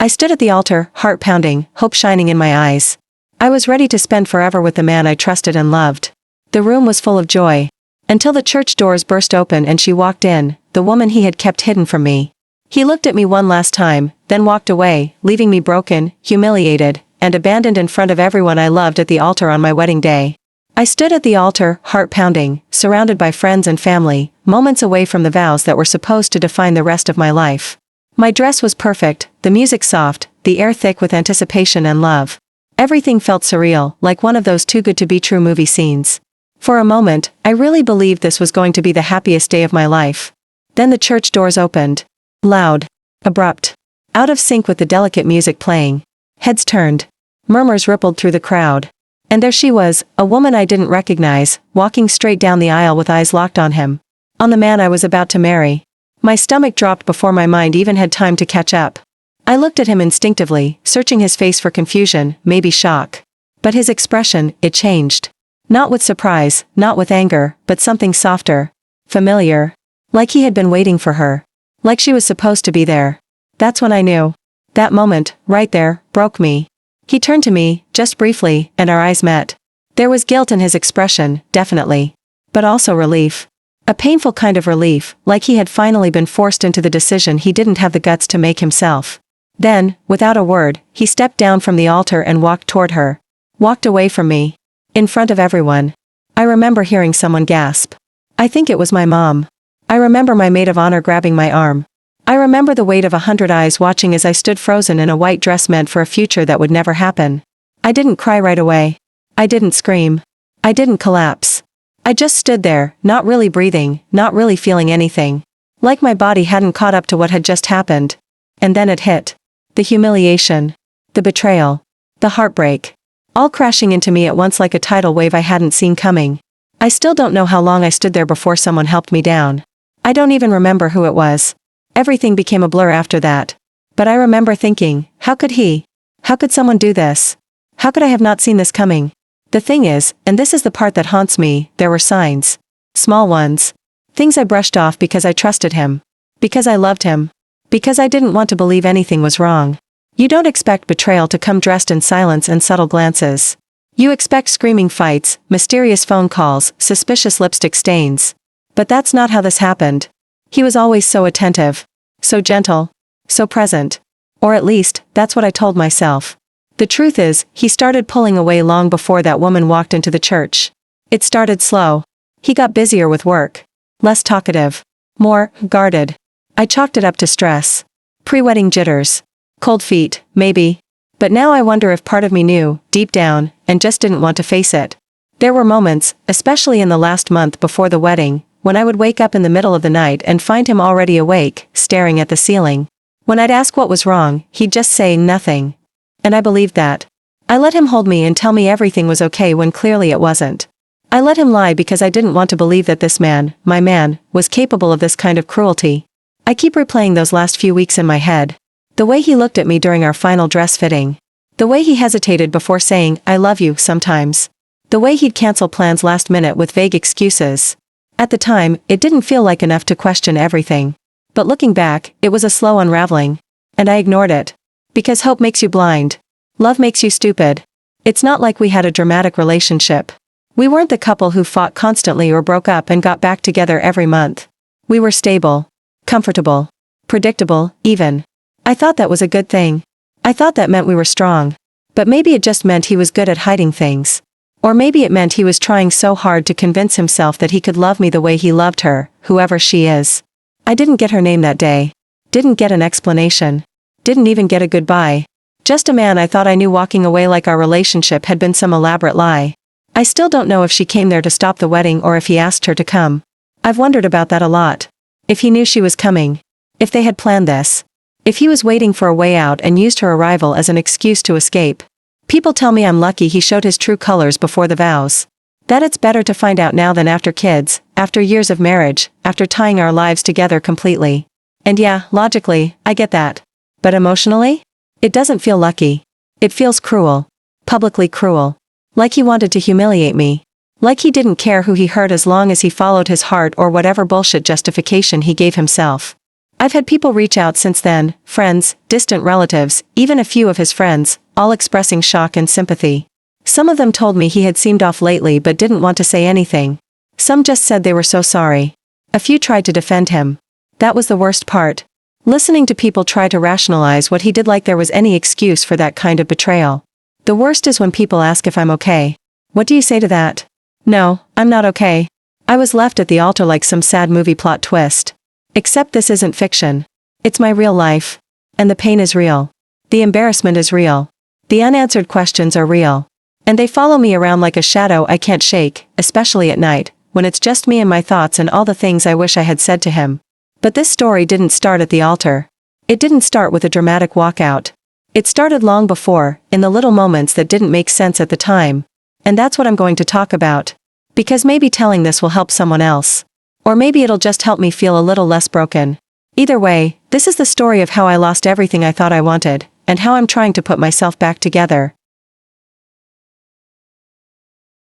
I stood at the altar, heart pounding, hope shining in my eyes. I was ready to spend forever with the man I trusted and loved. The room was full of joy. Until the church doors burst open and she walked in, the woman he had kept hidden from me. He looked at me one last time, then walked away, leaving me broken, humiliated, and abandoned in front of everyone I loved at the altar on my wedding day. I stood at the altar, heart pounding, surrounded by friends and family, moments away from the vows that were supposed to define the rest of my life. My dress was perfect, the music soft, the air thick with anticipation and love. Everything felt surreal, like one of those too good to be true movie scenes. For a moment, I really believed this was going to be the happiest day of my life. Then the church doors opened. Loud. Abrupt. Out of sync with the delicate music playing. Heads turned. Murmurs rippled through the crowd. And there she was, a woman I didn't recognize, walking straight down the aisle with eyes locked on him. On the man I was about to marry. My stomach dropped before my mind even had time to catch up. I looked at him instinctively, searching his face for confusion, maybe shock. But his expression, it changed. Not with surprise, not with anger, but something softer. Familiar. Like he had been waiting for her. Like she was supposed to be there. That's when I knew. That moment, right there, broke me. He turned to me, just briefly, and our eyes met. There was guilt in his expression, definitely. But also relief. A painful kind of relief, like he had finally been forced into the decision he didn't have the guts to make himself. Then, without a word, he stepped down from the altar and walked toward her. Walked away from me. In front of everyone. I remember hearing someone gasp. I think it was my mom. I remember my maid of honor grabbing my arm. I remember the weight of 100 eyes watching as I stood frozen in a white dress meant for a future that would never happen. I didn't cry right away. I didn't scream. I didn't collapse. I just stood there, not really breathing, not really feeling anything. Like my body hadn't caught up to what had just happened. And then it hit. The humiliation. The betrayal. The heartbreak. All crashing into me at once like a tidal wave I hadn't seen coming. I still don't know how long I stood there before someone helped me down. I don't even remember who it was. Everything became a blur after that. But I remember thinking, how could he? How could someone do this? How could I have not seen this coming? The thing is, and this is the part that haunts me, there were signs. Small ones. Things I brushed off because I trusted him. Because I loved him. Because I didn't want to believe anything was wrong. You don't expect betrayal to come dressed in silence and subtle glances. You expect screaming fights, mysterious phone calls, suspicious lipstick stains. But that's not how this happened. He was always so attentive. So gentle. So present. Or at least, that's what I told myself. The truth is, he started pulling away long before that woman walked into the church. It started slow. He got busier with work. Less talkative. More guarded. I chalked it up to stress. Pre-wedding jitters. Cold feet, maybe. But now I wonder if part of me knew, deep down, and just didn't want to face it. There were moments, especially in the last month before the wedding, when I would wake up in the middle of the night and find him already awake, staring at the ceiling. When I'd ask what was wrong, he'd just say nothing. And I believed that. I let him hold me and tell me everything was okay when clearly it wasn't. I let him lie because I didn't want to believe that this man, my man, was capable of this kind of cruelty. I keep replaying those last few weeks in my head. The way he looked at me during our final dress fitting. The way he hesitated before saying, "I love you," sometimes. The way he'd cancel plans last minute with vague excuses. At the time, it didn't feel like enough to question everything. But looking back, it was a slow unraveling. And I ignored it. Because hope makes you blind. Love makes you stupid. It's not like we had a dramatic relationship. We weren't the couple who fought constantly or broke up and got back together every month. We were stable. Comfortable. Predictable, even. I thought that was a good thing. I thought that meant we were strong. But maybe it just meant he was good at hiding things. Or maybe it meant he was trying so hard to convince himself that he could love me the way he loved her, whoever she is. I didn't get her name that day. Didn't get an explanation. Didn't even get a goodbye. Just a man I thought I knew walking away like our relationship had been some elaborate lie. I still don't know if she came there to stop the wedding or if he asked her to come. I've wondered about that a lot. If he knew she was coming. If they had planned this. If he was waiting for a way out and used her arrival as an excuse to escape. People tell me I'm lucky he showed his true colors before the vows. That it's better to find out now than after kids, after years of marriage, after tying our lives together completely. And yeah, logically, I get that. But emotionally? It doesn't feel lucky. It feels cruel. Publicly cruel. Like he wanted to humiliate me. Like he didn't care who he hurt as long as he followed his heart or whatever bullshit justification he gave himself. I've had people reach out since then, friends, distant relatives, even a few of his friends, all expressing shock and sympathy. Some of them told me he had seemed off lately but didn't want to say anything. Some just said they were so sorry. A few tried to defend him. That was the worst part. Listening to people try to rationalize what he did like there was any excuse for that kind of betrayal. The worst is when people ask if I'm okay. What do you say to that? No, I'm not okay. I was left at the altar like some sad movie plot twist. Except this isn't fiction. It's my real life. And the pain is real. The embarrassment is real. The unanswered questions are real. And they follow me around like a shadow I can't shake, especially at night, when it's just me and my thoughts and all the things I wish I had said to him. But this story didn't start at the altar. It didn't start with a dramatic walkout. It started long before, in the little moments that didn't make sense at the time. And that's what I'm going to talk about. Because maybe telling this will help someone else. Or maybe it'll just help me feel a little less broken. Either way, this is the story of how I lost everything I thought I wanted, and how I'm trying to put myself back together.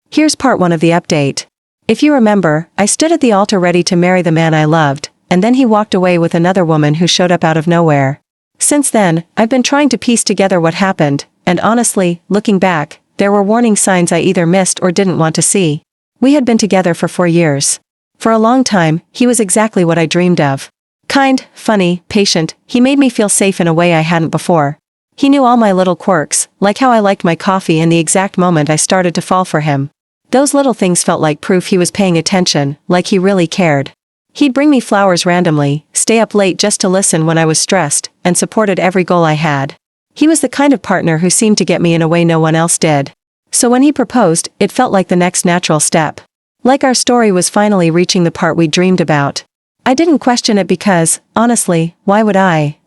Here's part 1 of the update. If you remember, I stood at the altar ready to marry the man I loved, and then he walked away with another woman who showed up out of nowhere. Since then, I've been trying to piece together what happened, and honestly, looking back, there were warning signs I either missed or didn't want to see. We had been together for 4 years. For a long time, he was exactly what I dreamed of. Kind, funny, patient, he made me feel safe in a way I hadn't before. He knew all my little quirks, like how I liked my coffee and the exact moment I started to fall for him. Those little things felt like proof he was paying attention, like he really cared. He'd bring me flowers randomly, stay up late just to listen when I was stressed, and supported every goal I had. He was the kind of partner who seemed to get me in a way no one else did. So when he proposed, it felt like the next natural step. Like our story was finally reaching the part we dreamed about. I didn't question it because, honestly, why would I?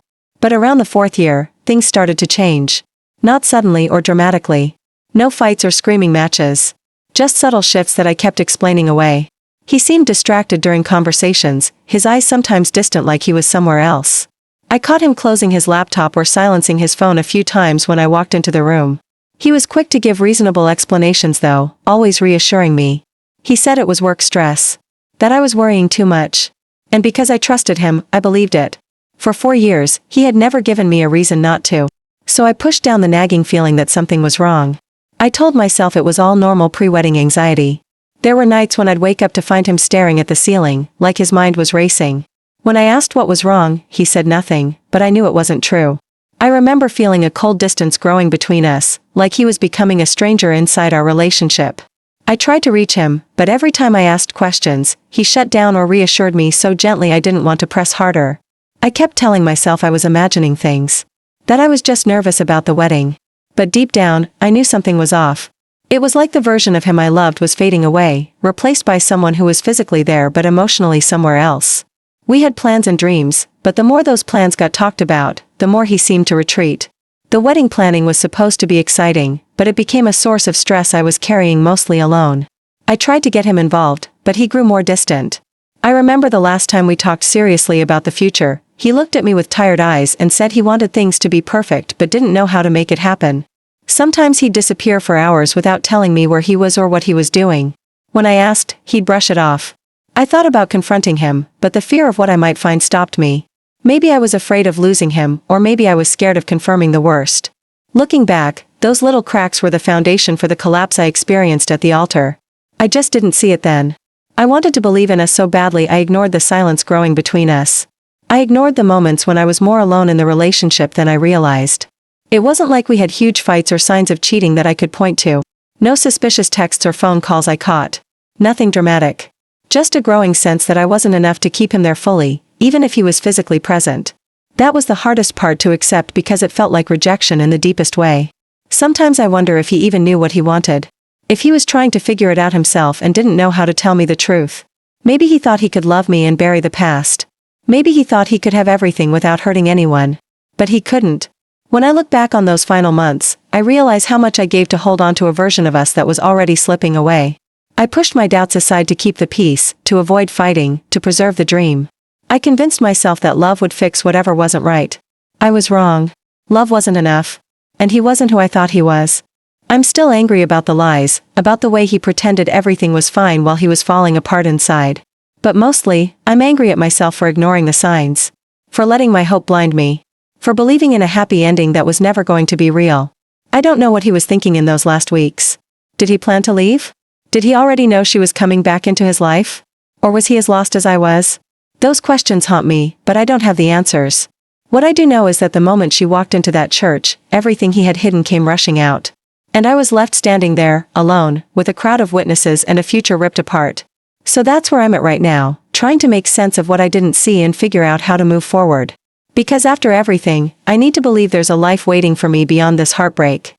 But around the 4th year, things started to change. Not suddenly or dramatically. No fights or screaming matches. Just subtle shifts that I kept explaining away. He seemed distracted during conversations, his eyes sometimes distant like he was somewhere else. I caught him closing his laptop or silencing his phone a few times when I walked into the room. He was quick to give reasonable explanations though, always reassuring me. He said it was work stress. That I was worrying too much. And because I trusted him, I believed it. For 4 years, he had never given me a reason not to. So I pushed down the nagging feeling that something was wrong. I told myself it was all normal pre-wedding anxiety. There were nights when I'd wake up to find him staring at the ceiling, like his mind was racing. When I asked what was wrong, he said nothing, but I knew it wasn't true. I remember feeling a cold distance growing between us, like he was becoming a stranger inside our relationship. I tried to reach him, but every time I asked questions, he shut down or reassured me so gently I didn't want to press harder. I kept telling myself I was imagining things. That I was just nervous about the wedding. But deep down, I knew something was off. It was like the version of him I loved was fading away, replaced by someone who was physically there but emotionally somewhere else. We had plans and dreams, but the more those plans got talked about, the more he seemed to retreat. The wedding planning was supposed to be exciting, but it became a source of stress I was carrying mostly alone. I tried to get him involved, but he grew more distant. I remember the last time we talked seriously about the future, he looked at me with tired eyes and said he wanted things to be perfect but didn't know how to make it happen. Sometimes he'd disappear for hours without telling me where he was or what he was doing. When I asked, he'd brush it off. I thought about confronting him, but the fear of what I might find stopped me. Maybe I was afraid of losing him, or maybe I was scared of confirming the worst. Looking back, those little cracks were the foundation for the collapse I experienced at the altar. I just didn't see it then. I wanted to believe in us so badly I ignored the silence growing between us. I ignored the moments when I was more alone in the relationship than I realized. It wasn't like we had huge fights or signs of cheating that I could point to. No suspicious texts or phone calls I caught. Nothing dramatic. Just a growing sense that I wasn't enough to keep him there fully, even if he was physically present. That was the hardest part to accept because it felt like rejection in the deepest way. Sometimes I wonder if he even knew what he wanted. If he was trying to figure it out himself and didn't know how to tell me the truth. Maybe he thought he could love me and bury the past. Maybe he thought he could have everything without hurting anyone. But he couldn't. When I look back on those final months, I realize how much I gave to hold on to a version of us that was already slipping away. I pushed my doubts aside to keep the peace, to avoid fighting, to preserve the dream. I convinced myself that love would fix whatever wasn't right. I was wrong. Love wasn't enough. And he wasn't who I thought he was. I'm still angry about the lies, about the way he pretended everything was fine while he was falling apart inside. But mostly, I'm angry at myself for ignoring the signs. For letting my hope blind me. For believing in a happy ending that was never going to be real. I don't know what he was thinking in those last weeks. Did he plan to leave? Did he already know she was coming back into his life? Or was he as lost as I was? Those questions haunt me, but I don't have the answers. What I do know is that the moment she walked into that church, everything he had hidden came rushing out. And I was left standing there, alone, with a crowd of witnesses and a future ripped apart. So that's where I'm at right now, trying to make sense of what I didn't see and figure out how to move forward. Because after everything, I need to believe there's a life waiting for me beyond this heartbreak.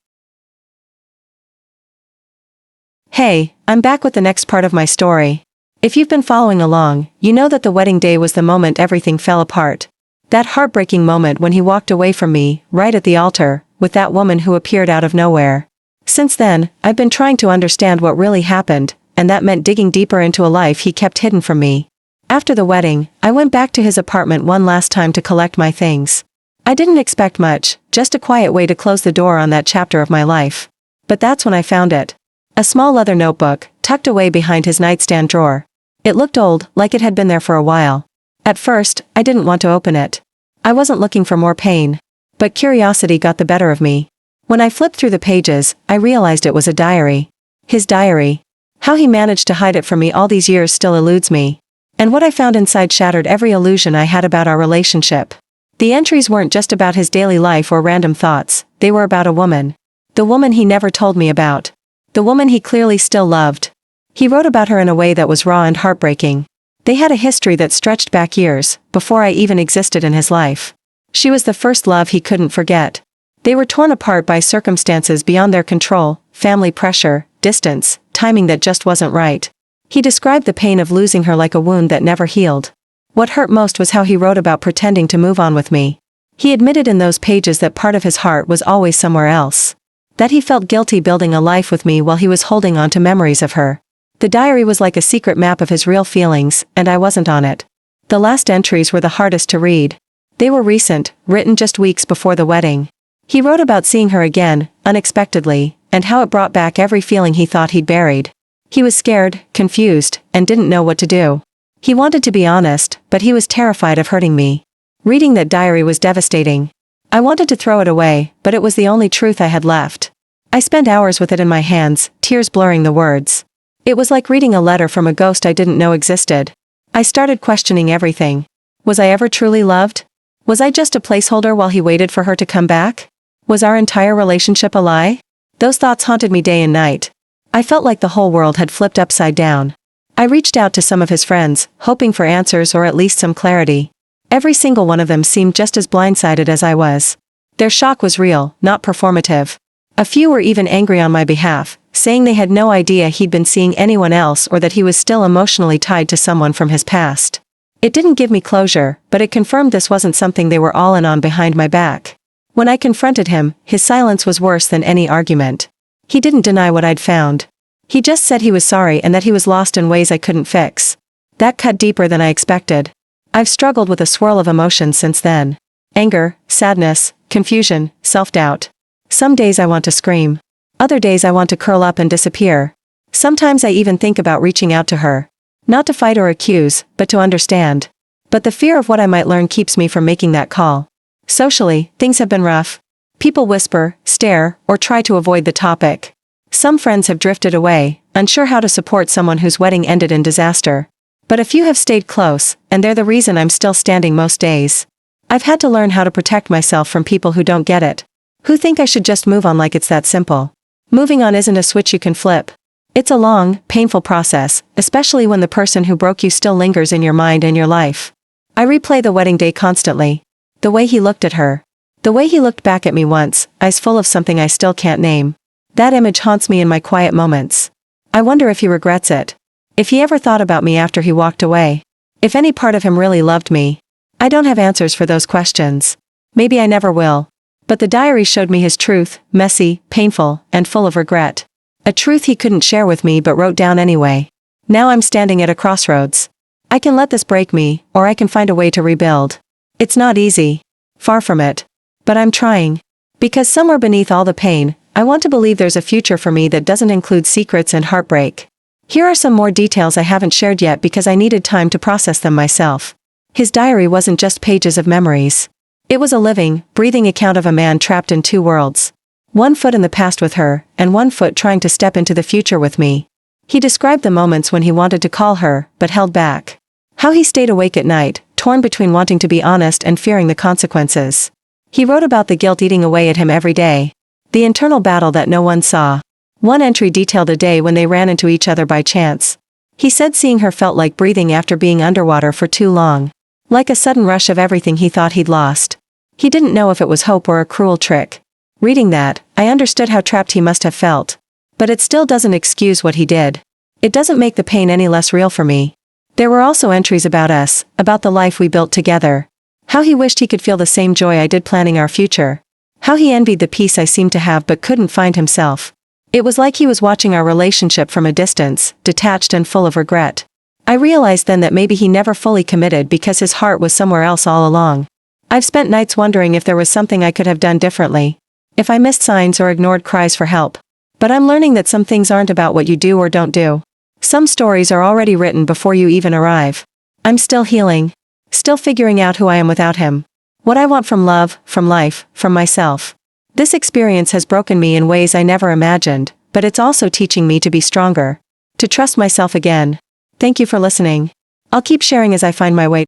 Hey, I'm back with the next part of my story. If you've been following along, you know that the wedding day was the moment everything fell apart. That heartbreaking moment when he walked away from me, right at the altar, with that woman who appeared out of nowhere. Since then, I've been trying to understand what really happened, and that meant digging deeper into a life he kept hidden from me. After the wedding, I went back to his apartment one last time to collect my things. I didn't expect much, just a quiet way to close the door on that chapter of my life. But that's when I found it. A small leather notebook, tucked away behind his nightstand drawer. It looked old, like it had been there for a while. At first, I didn't want to open it. I wasn't looking for more pain. But curiosity got the better of me. When I flipped through the pages, I realized it was a diary. His diary. How he managed to hide it from me all these years still eludes me. And what I found inside shattered every illusion I had about our relationship. The entries weren't just about his daily life or random thoughts, they were about a woman. The woman he never told me about. The woman he clearly still loved. He wrote about her in a way that was raw and heartbreaking. They had a history that stretched back years, before I even existed in his life. She was the first love he couldn't forget. They were torn apart by circumstances beyond their control, family pressure, distance, timing that just wasn't right. He described the pain of losing her like a wound that never healed. What hurt most was how he wrote about pretending to move on with me. He admitted in those pages that part of his heart was always somewhere else. That he felt guilty building a life with me while he was holding on to memories of her. The diary was like a secret map of his real feelings, and I wasn't on it. The last entries were the hardest to read. They were recent, written just weeks before the wedding. He wrote about seeing her again, unexpectedly, and how it brought back every feeling he thought he'd buried. He was scared, confused, and didn't know what to do. He wanted to be honest, but he was terrified of hurting me. Reading that diary was devastating. I wanted to throw it away, but it was the only truth I had left. I spent hours with it in my hands, tears blurring the words. It was like reading a letter from a ghost I didn't know existed. I started questioning everything. Was I ever truly loved? Was I just a placeholder while he waited for her to come back? Was our entire relationship a lie? Those thoughts haunted me day and night. I felt like the whole world had flipped upside down. I reached out to some of his friends, hoping for answers or at least some clarity. Every single one of them seemed just as blindsided as I was. Their shock was real, not performative. A few were even angry on my behalf, saying they had no idea he'd been seeing anyone else or that he was still emotionally tied to someone from his past. It didn't give me closure, but it confirmed this wasn't something they were all in on behind my back. When I confronted him, his silence was worse than any argument. He didn't deny what I'd found. He just said he was sorry and that he was lost in ways I couldn't fix. That cut deeper than I expected. I've struggled with a swirl of emotions since then. Anger, sadness, confusion, self-doubt. Some days I want to scream. Other days I want to curl up and disappear. Sometimes I even think about reaching out to her. Not to fight or accuse, but to understand. But the fear of what I might learn keeps me from making that call. Socially, things have been rough. People whisper, stare, or try to avoid the topic. Some friends have drifted away, unsure how to support someone whose wedding ended in disaster. But a few have stayed close, and they're the reason I'm still standing most days. I've had to learn how to protect myself from people who don't get it. Who think I should just move on like it's that simple. Moving on isn't a switch you can flip. It's a long, painful process, especially when the person who broke you still lingers in your mind and your life. I replay the wedding day constantly. The way he looked at her. The way he looked back at me once, eyes full of something I still can't name. That image haunts me in my quiet moments. I wonder if he regrets it. If he ever thought about me after he walked away. If any part of him really loved me. I don't have answers for those questions. Maybe I never will. But the diary showed me his truth, messy, painful, and full of regret. A truth he couldn't share with me but wrote down anyway. Now I'm standing at a crossroads. I can let this break me, or I can find a way to rebuild. It's not easy. Far from it. But I'm trying. Because somewhere beneath all the pain, I want to believe there's a future for me that doesn't include secrets and heartbreak. Here are some more details I haven't shared yet because I needed time to process them myself. His diary wasn't just pages of memories. It was a living, breathing account of a man trapped in two worlds. One foot in the past with her, and one foot trying to step into the future with me. He described the moments when he wanted to call her, but held back. How he stayed awake at night, torn between wanting to be honest and fearing the consequences. He wrote about the guilt eating away at him every day. The internal battle that no one saw. One entry detailed a day when they ran into each other by chance. He said seeing her felt like breathing after being underwater for too long. Like a sudden rush of everything he thought he'd lost. He didn't know if it was hope or a cruel trick. Reading that, I understood how trapped he must have felt. But it still doesn't excuse what he did. It doesn't make the pain any less real for me. There were also entries about us, about the life we built together. How he wished he could feel the same joy I did planning our future. How he envied the peace I seemed to have but couldn't find himself. It was like he was watching our relationship from a distance, detached and full of regret. I realized then that maybe he never fully committed because his heart was somewhere else all along. I've spent nights wondering if there was something I could have done differently. If I missed signs or ignored cries for help. But I'm learning that some things aren't about what you do or don't do. Some stories are already written before you even arrive. I'm still healing. Still figuring out who I am without him. What I want from love, from life, from myself. This experience has broken me in ways I never imagined, but it's also teaching me to be stronger. To trust myself again. Thank you for listening. I'll keep sharing as I find my way.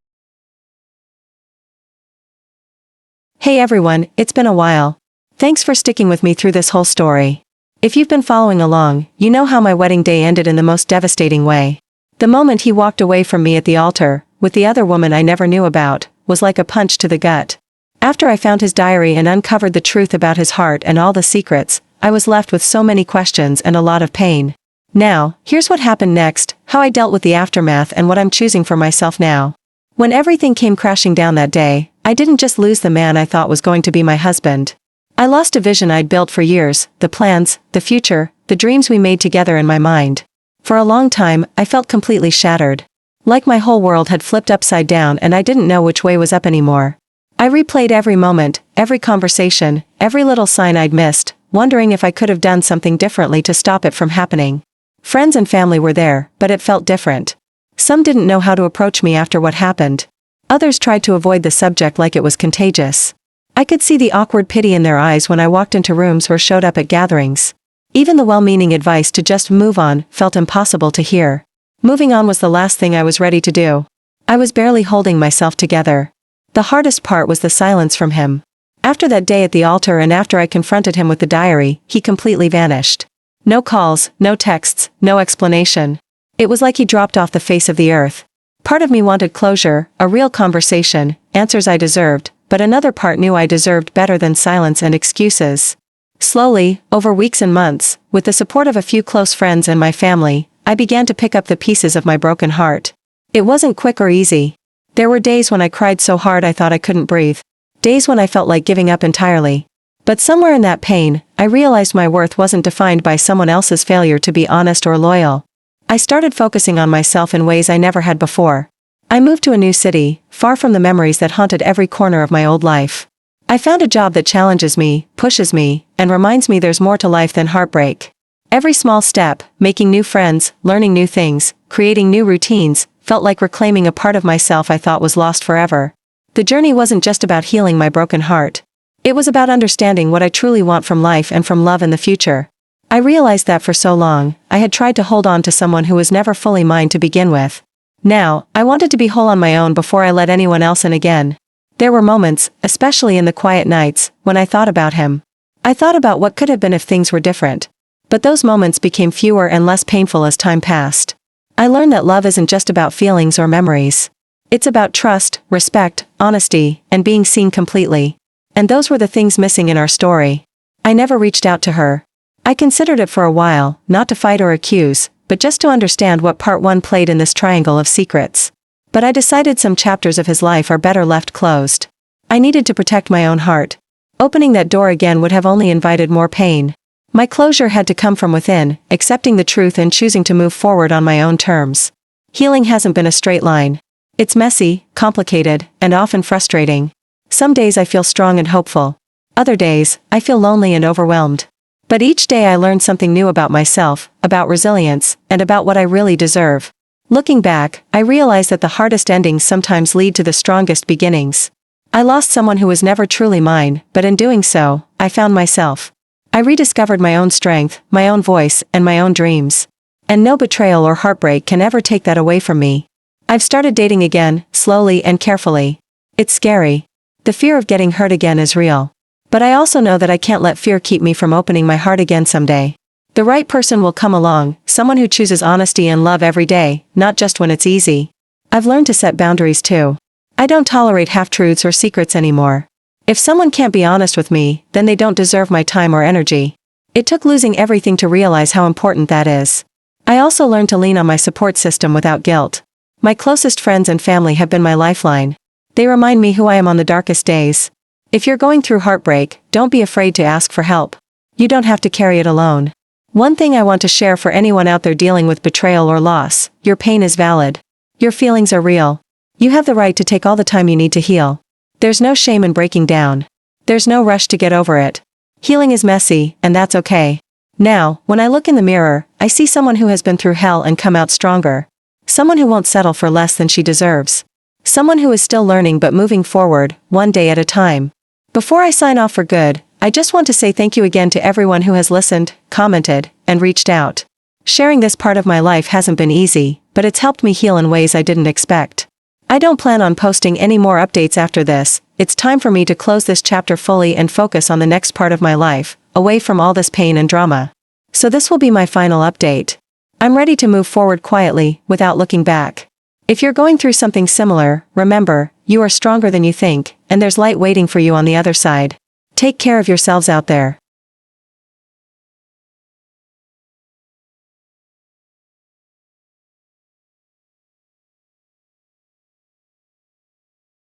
Hey everyone, it's been a while. Thanks for sticking with me through this whole story. If you've been following along, you know how my wedding day ended in the most devastating way. The moment he walked away from me at the altar, with the other woman I never knew about, was like a punch to the gut. After I found his diary and uncovered the truth about his heart and all the secrets, I was left with so many questions and a lot of pain. Now, here's what happened next, how I dealt with the aftermath and what I'm choosing for myself now. When everything came crashing down that day, I didn't just lose the man I thought was going to be my husband. I lost a vision I'd built for years, the plans, the future, the dreams we made together in my mind. For a long time, I felt completely shattered. Like my whole world had flipped upside down and I didn't know which way was up anymore. I replayed every moment, every conversation, every little sign I'd missed, wondering if I could have done something differently to stop it from happening. Friends and family were there, but it felt different. Some didn't know how to approach me after what happened. Others tried to avoid the subject like it was contagious. I could see the awkward pity in their eyes when I walked into rooms or showed up at gatherings. Even the well-meaning advice to just move on felt impossible to hear. Moving on was the last thing I was ready to do. I was barely holding myself together. The hardest part was the silence from him. After that day at the altar and after I confronted him with the diary, he completely vanished. No calls, no texts, no explanation. It was like he dropped off the face of the earth. Part of me wanted closure, a real conversation, answers I deserved, but another part knew I deserved better than silence and excuses. Slowly, over weeks and months, with the support of a few close friends and my family, I began to pick up the pieces of my broken heart. It wasn't quick or easy. There were days when I cried so hard I thought I couldn't breathe. Days when I felt like giving up entirely. But somewhere in that pain, I realized my worth wasn't defined by someone else's failure to be honest or loyal. I started focusing on myself in ways I never had before. I moved to a new city, far from the memories that haunted every corner of my old life. I found a job that challenges me, pushes me, and reminds me there's more to life than heartbreak. Every small step, making new friends, learning new things, creating new routines, felt like reclaiming a part of myself I thought was lost forever. The journey wasn't just about healing my broken heart. It was about understanding what I truly want from life and from love in the future. I realized that for so long, I had tried to hold on to someone who was never fully mine to begin with. Now, I wanted to be whole on my own before I let anyone else in again. There were moments, especially in the quiet nights, when I thought about him. I thought about what could have been if things were different. But those moments became fewer and less painful as time passed. I learned that love isn't just about feelings or memories. It's about trust, respect, honesty, and being seen completely. And those were the things missing in our story. I never reached out to her. I considered it for a while, not to fight or accuse, but just to understand what part one played in this triangle of secrets. But I decided some chapters of his life are better left closed. I needed to protect my own heart. Opening that door again would have only invited more pain. My closure had to come from within, accepting the truth and choosing to move forward on my own terms. Healing hasn't been a straight line. It's messy, complicated, and often frustrating. Some days I feel strong and hopeful. Other days, I feel lonely and overwhelmed. But each day I learn something new about myself, about resilience, and about what I really deserve. Looking back, I realize that the hardest endings sometimes lead to the strongest beginnings. I lost someone who was never truly mine, but in doing so, I found myself. I rediscovered my own strength, my own voice, and my own dreams. And no betrayal or heartbreak can ever take that away from me. I've started dating again, slowly and carefully. It's scary. The fear of getting hurt again is real. But I also know that I can't let fear keep me from opening my heart again someday. The right person will come along, someone who chooses honesty and love every day, not just when it's easy. I've learned to set boundaries too. I don't tolerate half-truths or secrets anymore. If someone can't be honest with me, then they don't deserve my time or energy. It took losing everything to realize how important that is. I also learned to lean on my support system without guilt. My closest friends and family have been my lifeline. They remind me who I am on the darkest days. If you're going through heartbreak, don't be afraid to ask for help. You don't have to carry it alone. One thing I want to share for anyone out there dealing with betrayal or loss: your pain is valid. Your feelings are real. You have the right to take all the time you need to heal. There's no shame in breaking down. There's no rush to get over it. Healing is messy, and that's okay. Now, when I look in the mirror, I see someone who has been through hell and come out stronger. Someone who won't settle for less than she deserves. Someone who is still learning but moving forward, one day at a time. Before I sign off for good, I just want to say thank you again to everyone who has listened, commented, and reached out. Sharing this part of my life hasn't been easy, but it's helped me heal in ways I didn't expect. I don't plan on posting any more updates after this. It's time for me to close this chapter fully and focus on the next part of my life, away from all this pain and drama. So this will be my final update. I'm ready to move forward quietly, without looking back. If you're going through something similar, remember, you are stronger than you think, and there's light waiting for you on the other side. Take care of yourselves out there.